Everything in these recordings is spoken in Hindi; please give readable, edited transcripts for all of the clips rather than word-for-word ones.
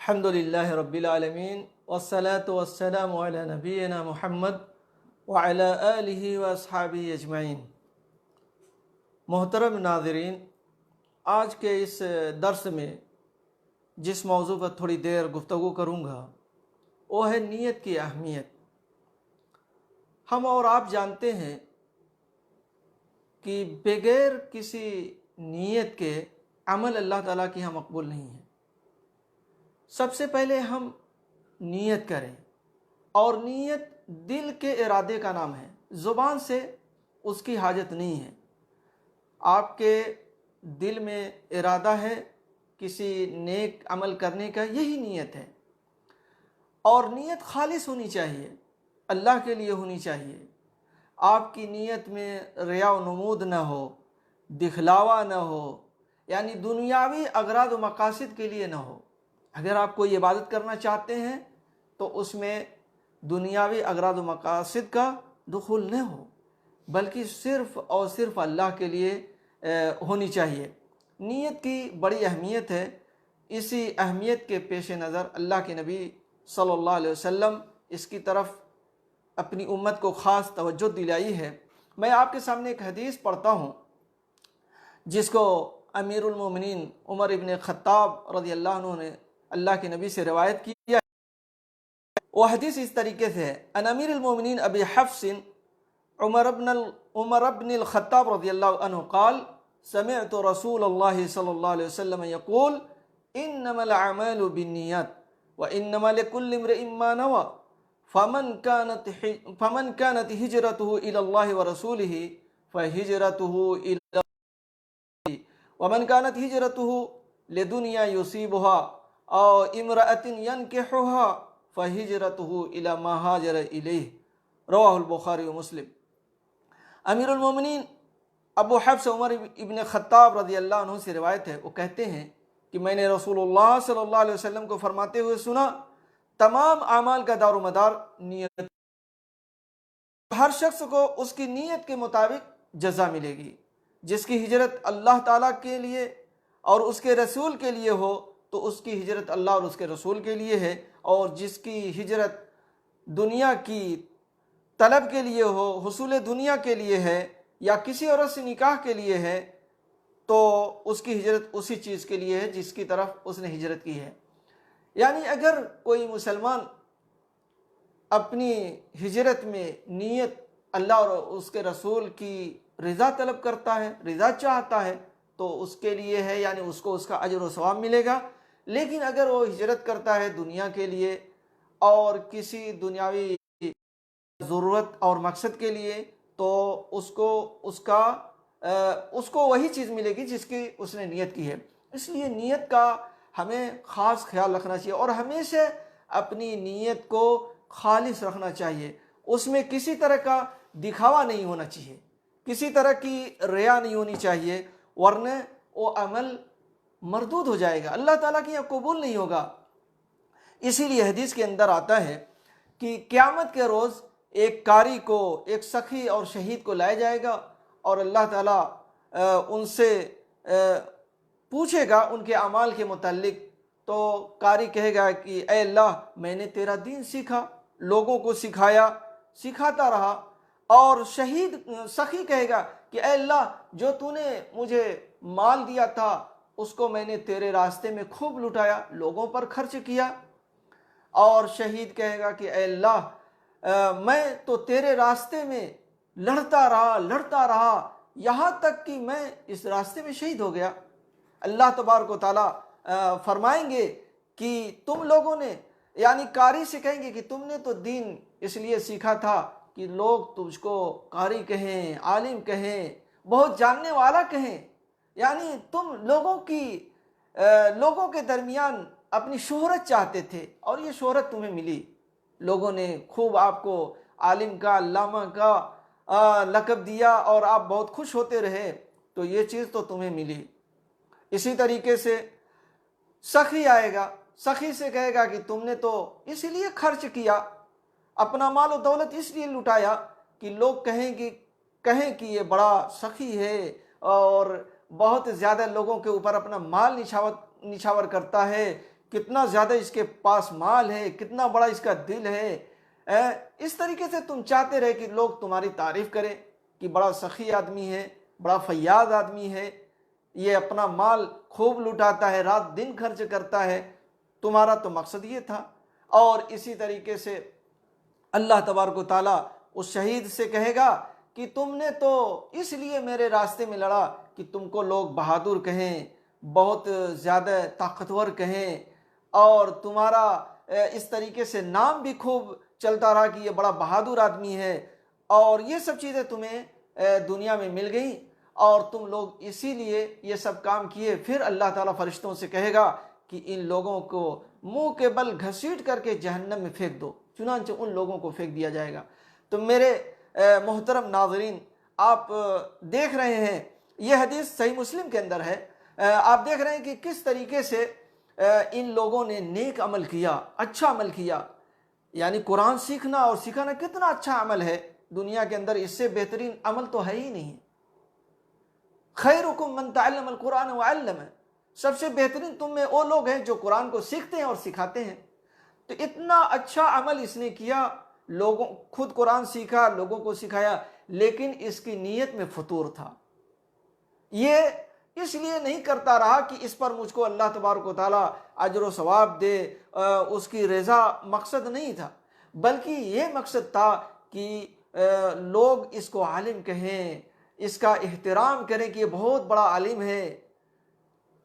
अल्हम्दुलिल्लाहि रब्बिल आलमीन वस्सलातु वस्सलामु अला नबीना मुहम्मद व अला आलिहि व अस्हाबिहि अजमईन। मोहतरम नाज़रीन, आज के इस दर्स में जिस मौजू पर थोड़ी देर गुफ्तगू करूँगा वो है नीयत की अहमियत। हम और आप जानते हैं कि बगैर किसी नीयत के अमल अल्लाह ताला की यहाँ मकबूल नहीं है। सबसे पहले हम नीयत करें, और नीयत दिल के इरादे का नाम है, ज़ुबान से उसकी हाजत नहीं है। आपके दिल में इरादा है किसी नेक अमल करने का, यही नीयत है। और नीयत खालिस होनी चाहिए, अल्लाह के लिए होनी चाहिए। आपकी नीयत में रिया व नमूद न हो, दिखलावा न हो, यानी दुनियावी अगराद व मकासद के लिए न हो। अगर आप कोई इबादत करना चाहते हैं तो उसमें दुनियावी अगराद व मकासद का दुखुल न हो, बल्कि सिर्फ़ और सिर्फ अल्लाह के लिए होनी चाहिए। नीयत की बड़ी अहमियत है। इसी अहमियत के पेश नज़र अल्लाह के नबी सल्लल्लाहु अलैहि वसल्लम इसकी तरफ अपनी उम्मत को ख़ास तवज्जो दिलाई है। मैं आपके सामने एक हदीस पढ़ता हूँ जिसको अमीरुल मोमिनीन उमर इब्न ख़त्ताब रज़ियल्लाहु अन्हु ने अल्लाह के नबी से रिवायत किया। वह हदीस इस तरीके से है, अन अमीरुल मोमिनीन अबी हफ्सिन उमर इब्न ख़त्ताब रज़ियल्लाहु अन्हु क़ाल समिअतु रसूलल्लाहि सल्लल्लाहु अलैहि वसल्लम यक़ूल इन्नमल अमालु बिन्नियात व इन्नमा लिकुल्लि इम्रिइन मा नवा फमन कानत हिजरतुहु इलल्लाहि व रसूलिहि फहिजरतुहु इलल्लाहि व मन कानत हिजरतुहु लिदुनिया युसीबुहा औ इम्रअतिन यनकिहुहा फहिजरतुहु इला मा हाजर इलैहि। रवाहुल बुखारी व मुस्लिम। अमीरुल मोमिनीन अबू हफ्स उमर इब्न ख़त्ताब रज़ियल्लाहु अन्हु से रिवायत है। वो कहते हैं कि मैंने रसूलुल्लाह सल्लल्लाहु अलैहि वसल्लम को फरमाते हुए सुना, तमाम आमाल का दारोमदार नीयत। हर शख्स को उसकी नीयत के मुताबिक जज़ा मिलेगी। जिसकी हिजरत अल्लाह ताला के लिए और उसके रसूल के लिए हो तो उसकी हिजरत अल्लाह और उसके रसूल के लिए है, और जिसकी हिजरत दुनिया की तलब के लिए हो, हुसूल दुनिया के लिए है, या किसी औरत से निकाह के लिए है, तो उसकी हिजरत उसी चीज़ के लिए है जिसकी तरफ उसने हिजरत की है। यानी अगर कोई मुसलमान अपनी हिजरत में नीयत अल्लाह और उसके रसूल की रज़ा तलब करता है, रज़ा चाहता है, तो उसके लिए है, यानी उसको उसका अजर व सवाब मिलेगा। लेकिन अगर वो हिजरत करता है दुनिया के लिए और किसी दुनियावी ज़रूरत और मकसद के लिए, तो उसको वही चीज़ मिलेगी जिसकी उसने नीयत की है। इसलिए नीयत का हमें ख़ास ख्याल रखना चाहिए और हमेशा अपनी नीयत को खालिस रखना चाहिए। उसमें किसी तरह का दिखावा नहीं होना चाहिए, किसी तरह की रिया नहीं होनी चाहिए, वरना वो अमल मरदूद हो जाएगा, अल्लाह ताला की यहाँ कबूल नहीं होगा। इसीलिए हदीस के अंदर आता है कि क़यामत के रोज़ एक कारी को, एक सखी और शहीद को लाया जाएगा और अल्लाह ताला उनसे पूछेगा उनके अमाल के मुताल्लिक। तो कारी कहेगा कि ऐ अल्लाह, मैंने तेरा दीन सीखा, लोगों को सिखाया, सिखाता रहा। और शहीद सखी कहेगा कि ऐ अल्लाह, जो तूने मुझे माल दिया था उसको मैंने तेरे रास्ते में खूब लुटाया, लोगों पर खर्च किया। और शहीद कहेगा कि ऐ अल्लाह, मैं तो तेरे रास्ते में लड़ता रहा यहाँ तक कि मैं इस रास्ते में शहीद हो गया। अल्लाह तबारक व तआला फरमाएंगे कि तुम लोगों ने, यानी कारी से कहेंगे कि तुमने तो दीन इसलिए सीखा था कि लोग तुझको कारी कहें, आलिम कहें, बहुत जानने वाला कहें, यानी तुम लोगों के दरमियान अपनी शोहरत चाहते थे और ये शोहरत तुम्हें मिली। लोगों ने खूब आपको आलिम का, अल्लामा का लक़ब दिया और आप बहुत खुश होते रहे, तो ये चीज़ तो तुम्हें मिली। इसी तरीके से सखी आएगा, सखी से कहेगा कि तुमने तो इसलिए खर्च किया, अपना माल और दौलत इसलिए लुटाया कि लोग कहें कि ये बड़ा सखी है और बहुत ज़्यादा लोगों के ऊपर अपना माल निछावर करता है, कितना ज़्यादा इसके पास माल है, कितना बड़ा इसका दिल है। इस तरीके से तुम चाहते रहे कि लोग तुम्हारी तारीफ़ करें कि बड़ा सखी आदमी है, बड़ा फैयाद आदमी है, ये अपना माल खूब लुटाता है, रात दिन खर्च करता है। तुम्हारा तो मकसद ये था। और इसी तरीके से अल्लाह तबारक व तआला उस शहीद से कहेगा कि तुमने तो इसलिए मेरे रास्ते में लड़ा कि तुमको लोग बहादुर कहें, बहुत ज़्यादा ताकतवर कहें, और तुम्हारा इस तरीके से नाम भी खूब चलता रहा कि ये बड़ा बहादुर आदमी है, और ये सब चीज़ें तुम्हें दुनिया में मिल गई और तुम लोग इसीलिए ये सब काम किए। फिर अल्लाह ताला फरिश्तों से कहेगा कि इन लोगों को मुंह के बल घसीट करके जहन्नम में फेंक दो। चुनांचे उन लोगों को फेंक दिया जाएगा। तो मेरे मोहतरम नाज़रीन, आप देख रहे हैं ये हदीस सही मुस्लिम के अंदर है। आप देख रहे हैं कि किस तरीके से इन लोगों ने नेक अमल किया, अच्छा अमल किया। यानी कुरान सीखना और सिखाना कितना अच्छा अमल है। दुनिया के अंदर इससे बेहतरीन अमल तो है ही नहीं। खैरुकुम मन तअल्लमल कुरान व अल्लम, सबसे बेहतरीन तुम में वो लोग हैं जो कुरान को सीखते हैं और सिखाते हैं। तो इतना अच्छा अमल इसने किया, लोगों खुद कुरान सीखा, लोगों को सिखाया, लेकिन इसकी नीयत में फतूर था। ये इसलिए नहीं करता रहा कि इस पर मुझको अल्लाह तबारक व तआला अजर व सवाब दे, उसकी रज़ा मकसद नहीं था, बल्कि ये मकसद था कि लोग इसको आलिम कहें, इसका एहतराम करें कि ये बहुत बड़ा आलिम है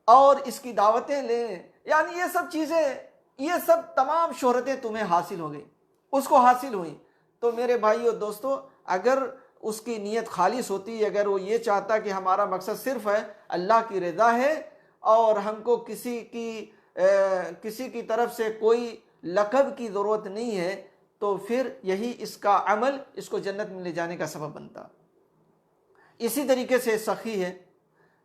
और इसकी दावतें लें। यानी ये सब चीज़ें, ये सब तमाम शोहरतें तुम्हें हासिल हो गई, उसको हासिल हुई। तो मेरे भाइयों दोस्तों, अगर उसकी नीयत खालिस होती, अगर वो ये चाहता कि हमारा मकसद सिर्फ है अल्लाह की रज़ा है और हमको किसी की तरफ से कोई लक़ब की ज़रूरत नहीं है, तो फिर यही इसका अमल इसको जन्नत में ले जाने का सबब बनता। इसी तरीके से सखी है,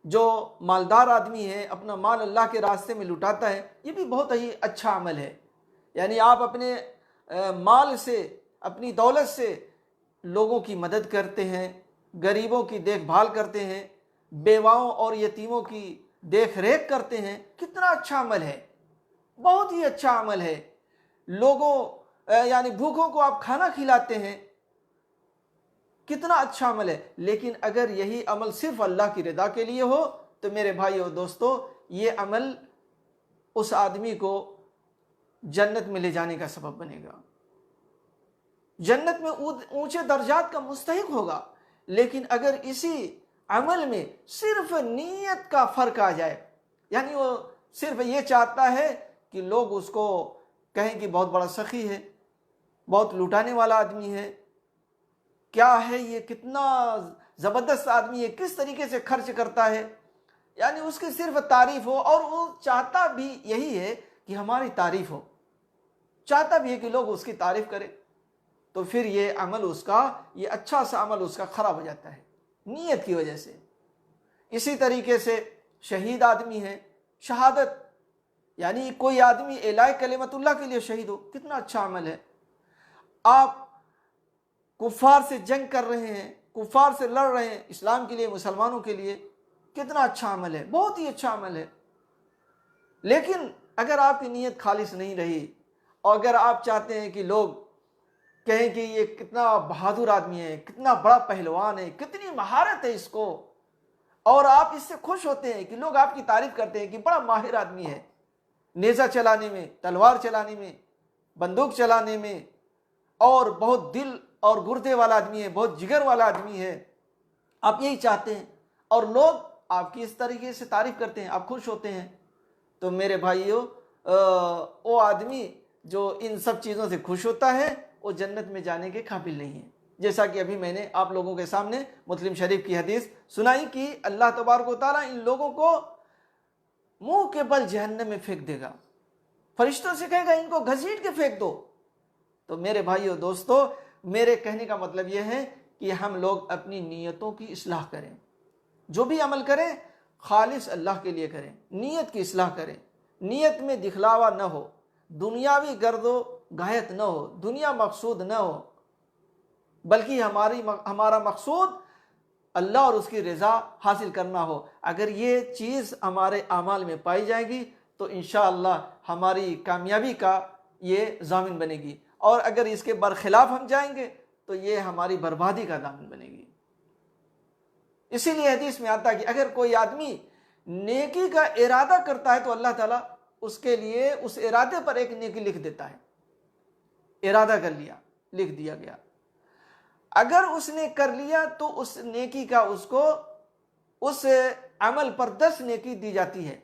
जो मालदार आदमी है, अपना माल अल्लाह के रास्ते में लुटाता है, ये भी बहुत ही अच्छा अमल है। यानी आप अपने माल से, अपनी दौलत से लोगों की मदद करते हैं, गरीबों की देखभाल करते हैं, बेवाओं और यतीमों की देख रेख करते हैं। कितना अच्छा अमल है, बहुत ही अच्छा अमल है। लोगों यानी भूखों को आप खाना खिलाते हैं, कितना अच्छा अमल है। लेकिन अगर यही अमल सिर्फ अल्लाह की रिदा के लिए हो तो मेरे भाइयों दोस्तों, ये अमल उस आदमी को जन्नत में ले जाने का सबब बनेगा, जन्नत में ऊंचे दर्जात का मुस्तहिक होगा। लेकिन अगर इसी अमल में सिर्फ नीयत का फर्क आ जाए, यानी वो सिर्फ ये चाहता है कि लोग उसको कहें कि बहुत बड़ा सखी है, बहुत लुटाने वाला आदमी है, क्या है ये, कितना ज़बरदस्त आदमी है, किस तरीके से खर्च करता है, यानी उसकी सिर्फ तारीफ़ हो, और वो चाहता भी यही है कि हमारी तारीफ़ हो, चाहता भी है कि लोग उसकी तारीफ़ करें, तो फिर ये अमल उसका, ये अच्छा सा अमल उसका ख़राब हो जाता है नीयत की वजह से। इसी तरीके से शहीद आदमी है, शहादत, यानी कोई आदमी एलाए कलिमतुल्लाह के लिए शहीद हो, कितना अच्छा अमल है। आप कुफ़ार से जंग कर रहे हैं, कुफ़ार से लड़ रहे हैं इस्लाम के लिए, मुसलमानों के लिए, कितना अच्छा अमल है, बहुत ही अच्छा अमल है। लेकिन अगर आपकी नीयत खालिस नहीं रही और अगर आप चाहते हैं कि लोग कहें कि ये कितना बहादुर आदमी है, कितना बड़ा पहलवान है, कितनी महारत है इसको, और आप इससे खुश होते हैं कि लोग आपकी तारीफ करते हैं कि बड़ा माहिर आदमी है, नेज़ा चलाने में, तलवार चलाने में, बंदूक चलाने में, और बहुत दिल और गुर्दे वाला आदमी है, बहुत जिगर वाला आदमी है, आप यही चाहते हैं और लोग आपकी इस तरीके से तारीफ करते हैं, आप खुश होते हैं, तो मेरे भाइयों, वो आदमी जो इन सब चीज़ों से खुश होता है वो जन्नत में जाने के काबिल नहीं है। जैसा कि अभी मैंने आप लोगों के सामने मुस्लिम शरीफ की हदीस सुनाई कि अल्लाह तबारक व तआला इन लोगों को मुंह के बल जहन्नम में फेंक देगा, फरिश्तों से कहेगा इनको घसीट के फेंक दो। तो मेरे भाइयों दोस्तों, मेरे कहने का मतलब यह है कि हम लोग अपनी नीयतों की इस्लाह करें, जो भी अमल करें खालिस अल्लाह के लिए करें, नीयत की इस्लाह करें, नीयत में दिखलावा न हो, दुनियावी गर्दो गायत न हो, दुनिया मकसूद न हो, बल्कि हमारा मकसूद अल्लाह और उसकी रज़ा हासिल करना हो। अगर ये चीज़ हमारे आमाल में पाई जाएगी तो इंशाअल्लाह हमारी कामयाबी का ये ज़ामिन बनेगी, और अगर इसके बरखिलाफ हम जाएंगे तो ये हमारी बर्बादी का ज़ामिन बनेगी। इसीलिए हदीस में आता है कि अगर कोई आदमी नेकी का इरादा करता है तो अल्लाह ताला उसके लिए उस इरादे पर एक नेकी लिख देता है। इरादा कर लिया, लिख दिया गया। अगर उसने कर लिया तो उस नेकी का उसको उस अमल पर 10 नेकी दी जाती है।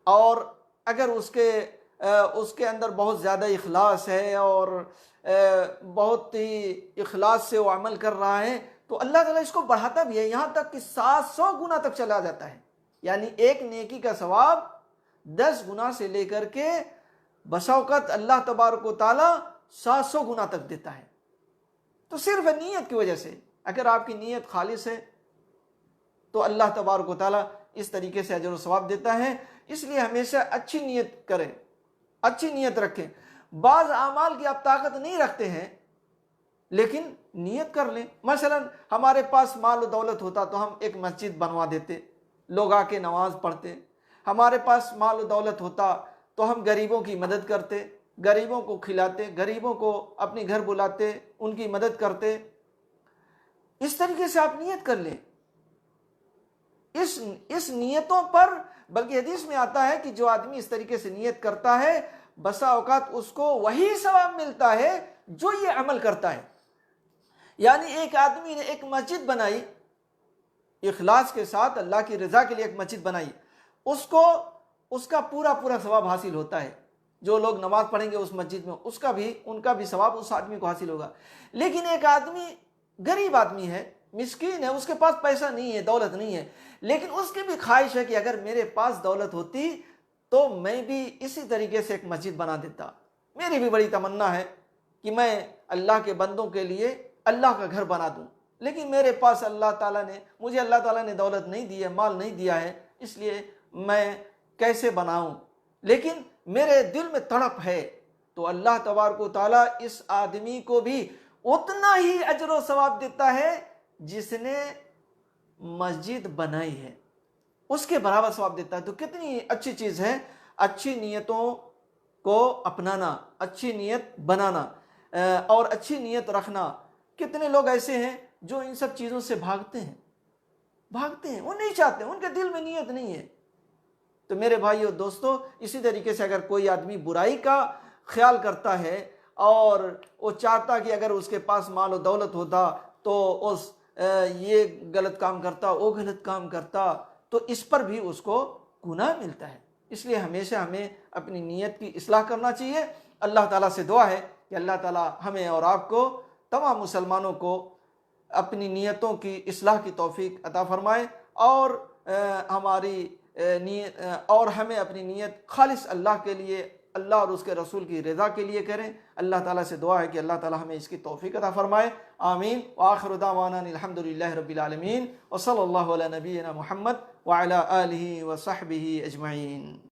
और अगर उसके अंदर बहुत ज़्यादा इखलास है और बहुत ही इखलास से वो अमल कर रहा है तो अल्लाह ताला इसको बढ़ाता भी है, यहाँ तक कि 700 गुना तक चला जाता है। यानी एक नेकी का सवाब 10 गुना से लेकर के बशौकत अल्लाह तबारक व तआला 700 गुना तक देता है। तो सिर्फ नीयत की वजह से, अगर आपकी नीयत खालिस है तो अल्लाह तबारक व तआला इस तरीके से अजर व सवाब देता है। इसलिए हमेशा अच्छी नीयत करें, अच्छी नीयत रखें। बाज़ आमाल की आप ताकत नहीं रखते हैं लेकिन नीयत कर लें। मसलन हमारे पास माल और दौलत होता तो हम एक मस्जिद बनवा देते, लोग आके नमाज पढ़ते। हमारे पास माल और दौलत होता तो हम गरीबों की मदद करते, गरीबों को खिलाते, गरीबों को अपने घर बुलाते, उनकी मदद करते। इस तरीके से आप नीयत कर लें। इस नीयतों पर, बल्कि हदीस में आता है कि जो आदमी इस तरीके से नीयत करता है बसा औकात उसको वही सवाब मिलता है जो ये अमल करता है। यानी एक आदमी ने एक मस्जिद बनाई इखलास के साथ, अल्लाह की रजा के लिए एक मस्जिद बनाई, उसको उसका पूरा पूरा सवाब हासिल होता है। जो लोग नमाज पढ़ेंगे उस मस्जिद में उनका भी सवाब उस आदमी को हासिल होगा। लेकिन एक आदमी गरीब आदमी है, मिस्कीन है, उसके पास पैसा नहीं है, दौलत नहीं है, लेकिन उसकी भी ख्वाहिश है कि अगर मेरे पास दौलत होती तो मैं भी इसी तरीके से एक मस्जिद बना देता। मेरी भी बड़ी तमन्ना है कि मैं अल्लाह के बंदों के लिए अल्लाह का घर बना दूं, लेकिन मेरे पास मुझे अल्लाह ताला ने दौलत नहीं दी है, माल नहीं दिया है, इसलिए मैं कैसे बनाऊं। लेकिन मेरे दिल में तड़प है। तो अल्लाह तबारक व तआला इस आदमी को भी उतना ही अजर व सवाब देता है जिसने मस्जिद बनाई है, उसके बराबर सवाब देता है। तो कितनी अच्छी चीज़ है अच्छी नीयतों को अपनाना, अच्छी नीयत बनाना और अच्छी नीयत रखना। कितने लोग ऐसे हैं जो इन सब चीज़ों से भागते हैं, वो नहीं चाहते, उनके दिल में नीयत नहीं है। तो मेरे भाइयों दोस्तों, इसी तरीके से अगर कोई आदमी बुराई का ख्याल करता है और वो चाहता कि अगर उसके पास माल और दौलत होता तो ये गलत काम करता, वो गलत काम करता, तो इस पर भी उसको गुनाह मिलता है। इसलिए हमेशा हमें अपनी नीयत की इस्लाह करना चाहिए। अल्लाह ताला से दुआ है कि अल्लाह ताला हमें और आपको, तमाम मुसलमानों को अपनी नीयतों की इस्लाह की तौफीक अता फरमाए और हमें अपनी नीयत खालिस अल्लाह के लिए, अल्लाह और उसके रसूल की रज़ा के लिए करें। अल्लाह ताला से दुआ है कि अल्लाह ताला हमें इसकी तौफीक अता फरमाए। आमीन। व आखिरु दावाना अल्हम्दुलिल्लाहि रब्बिल आलमीन व सल्लल्लाहु अला नबिय्यिना मुहम्मद व अला आलिहि व सहबिहि अजमईन।